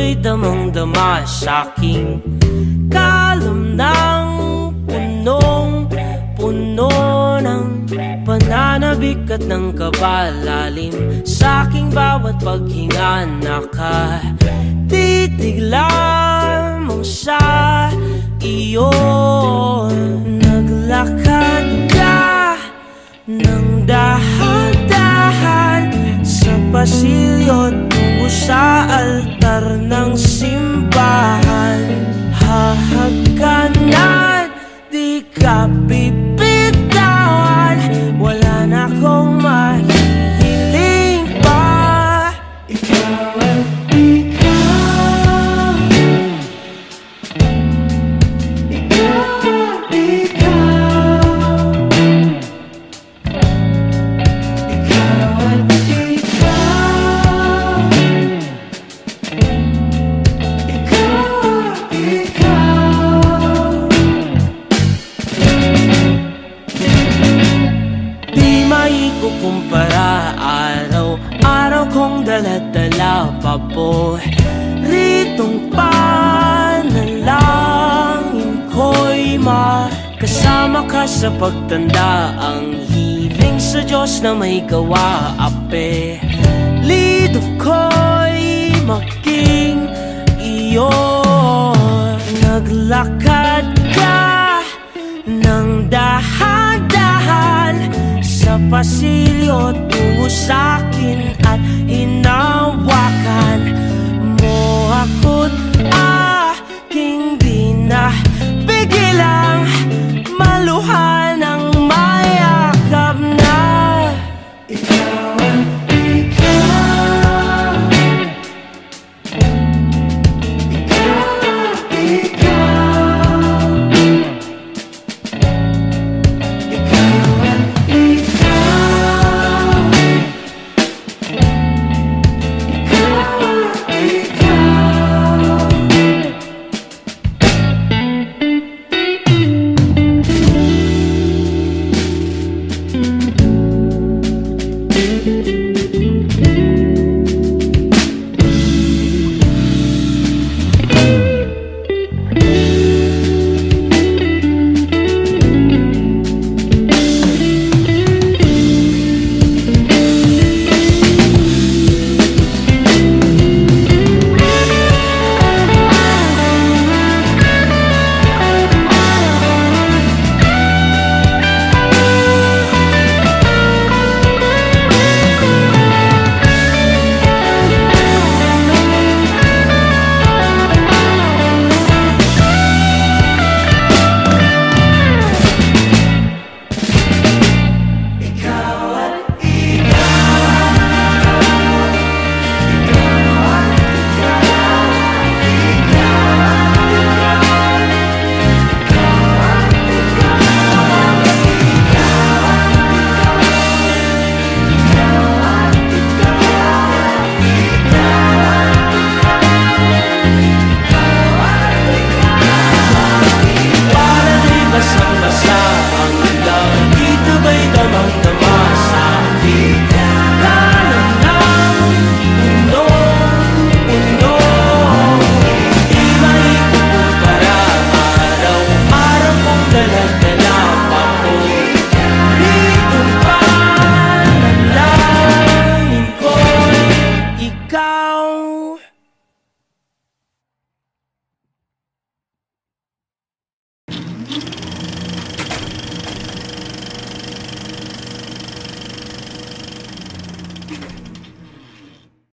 ako'y damang-dama sa'king kalam ng punong-puno ng pananabik at ng kabalalim. Sa'king bawat paghinga nakatitig lamang sa iyo. Naglakad ka ng dahan-dahan sa pasilyo tungo sa altar ng simbahan. Hahagkanan, di ka bibitawan, wala na akong mahihiling pa. Ikaw at ikaw, ikaw at ikaw, ikaw at ikaw, kumpara araw-araw kong dala-dala paboritong panalangin ko'y makasama ka sa pagtanda. Ang hiling sa Diyos na may gawa, apelido ko'y maging iyo. Naglakad ka ng dahan-dahan sa pasilyo tungo sa'kin at hinawakan